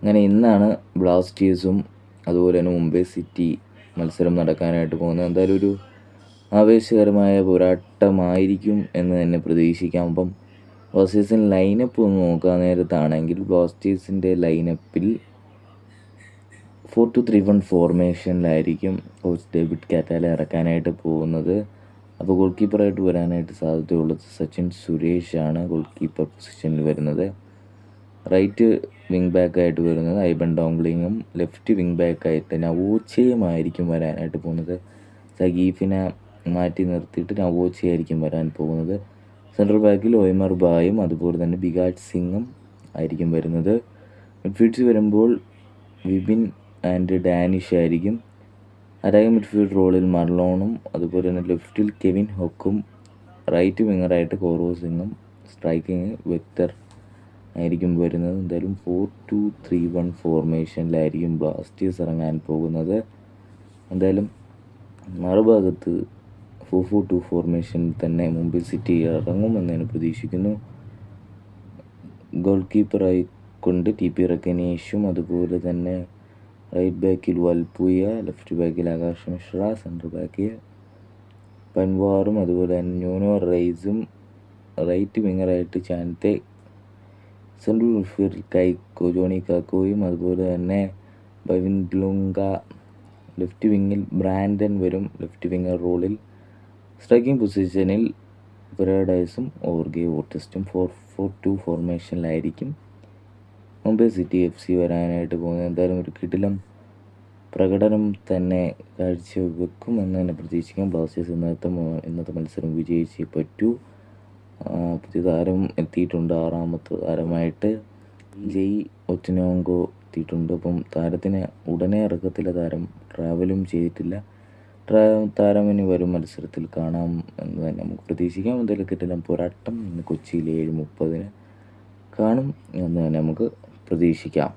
അങ്ങനെ ഇന്നാണ് ബ്ലാസ്റ്റേഴ്സും അതുപോലെ തന്നെ മുംബൈ സിറ്റി മത്സരം നടക്കാനായിട്ട് പോകുന്നത്. എന്തായാലും ഒരു ആവേശകരമായ പോരാട്ടമായിരിക്കും എന്ന് തന്നെ പ്രതീക്ഷിക്കാം. അപ്പം ബ്ലാസ്റ്റേഴ്സിൻ്റെ ലൈനപ്പ് ഒന്ന് നോക്കാൻ നേരത്താണെങ്കിൽ ബ്ലാസ്റ്റേഴ്സിൻ്റെ ലൈനപ്പിൽ 4-2-3-1 ഫോർമേഷനിലായിരിക്കും കോച്ച് ഡേവിഡ് കാറ്റാല ഇറക്കാനായിട്ട് പോകുന്നത്. അപ്പോൾ ഗോൾ കീപ്പറായിട്ട് വരാനായിട്ട് സാധ്യതയുള്ളത് സച്ചിൻ സുരേഷാണ് ഗോൾ കീപ്പർ പൊസിഷനിൽ വരുന്നത്. റൈറ്റ് വിങ് ബാക്കായിട്ട് വരുന്നത് ഐബൻ ഡോംഗ്ലിങ്ങും ലെഫ്റ്റ് വിങ് ബാക്കായിട്ട് നവോച്ചയുമായിരിക്കും വരാനായിട്ട് പോകുന്നത്. സഗീഫിനെ മാറ്റി നിർത്തിയിട്ട് നവോച്ചയായിരിക്കും വരാൻ പോകുന്നത്. സെൻട്രൽ ബാക്കിൽ ഒയ്മർ ബായും അതുപോലെ തന്നെ ബിഗാജ് സിംഗും ആയിരിക്കും വരുന്നത്. മിഡ്ഫീൽഡ്സ് വരുമ്പോൾ വിപിൻ ആൻഡ് ഡാനിഷ് ആയിരിക്കും. അറ്റാക്കിംഗ് മിഡ്ഫീൽഡ് റോളിൽ മർലോണും അതുപോലെ തന്നെ ലെഫ്റ്റിൽ കെവിൻ ഹൊക്കും, റൈറ്റ് വിങ്ങറായിട്ട് കോറോ സിംഗും, സ്ട്രൈക്കിങ് വെക്ടർ ആയിരിക്കും വരുന്നത്. എന്തായാലും 4-2-3-1 ഫോർമേഷനിലായിരിക്കും ബ്ലാസ്റ്റേഴ്സ് ഇറങ്ങാൻ പോകുന്നത്. എന്തായാലും മറുഭാഗത്ത് 4-4-2 ഫോർമേഷനിൽ തന്നെ മുംബൈ സിറ്റി ഇറങ്ങുമെന്ന് ഞാൻ പ്രതീക്ഷിക്കുന്നു. ഗോൾ കീപ്പറായി കൊണ്ട് TP റക്കനേഷും അതുപോലെ തന്നെ റൈറ്റ് ബാക്കിൽ വൽപുയ, ലെഫ്റ്റ് ബാക്കിൽ ആകാശ് മിശ്ര, സെൻട്രൽ ബാക്കിൽ പൻവാറും അതുപോലെ തന്നെ ന്യൂനോ റൈസും, റൈറ്റ് വിങ്ങറായിട്ട് ചാൻതെ, സെൻട്രൽ മിഡ്ഫീൽഡിൽ കൈക്കോ ജോണി കാക്കോയും അതുപോലെ തന്നെ ബൈവിൻ ലുങ്ക, ലെഫ്റ്റ് വിങ്ങിൽ ബ്രാൻഡൻ വരും ലെഫ്റ്റ് വിങ്ങർ റോളിൽ. സ്ട്രൈക്കിംഗ് പൊസിഷനിൽ പെരാഡൈസും ഓർഗെ ഓർട്ടിസ്റ്റും 4-4-2 ഫോർമേഷനിലായിരിക്കും മുംബൈ സിറ്റി FC വരാനായിട്ട് പോകുന്നത്. എന്തായാലും ഒരു കിടിലം പ്രകടനം തന്നെ കാഴ്ചവെക്കുമെന്ന് തന്നെ പ്രതീക്ഷിക്കാം. ബ്ലാസ്റ്റേഴ്സ് ഇന്നത്തെ മത്സരം വിജയിച്ചേ പറ്റൂ. പുതിയ താരം എത്തിയിട്ടുണ്ട്, 6ാമത്തെ താരമായിട്ട് ജെയ് ഒറ്റനോങ്കോ എത്തിയിട്ടുണ്ട്. അപ്പം താരത്തിന് ഉടനെ ഇറക്കത്തില്ല, താരം ട്രാവലും ചെയ്തിട്ടില്ല. താരം ഇനി വരും മത്സരത്തിൽ കാണാം എന്ന് തന്നെ നമുക്ക് പ്രതീക്ഷിക്കാം. എന്തായാലും കിട്ടില്ല പോരാട്ടം ഇന്ന് കൊച്ചിയിൽ 7:30 കാണും എന്ന് തന്നെ നമുക്ക് പ്രതീക്ഷിക്കാം.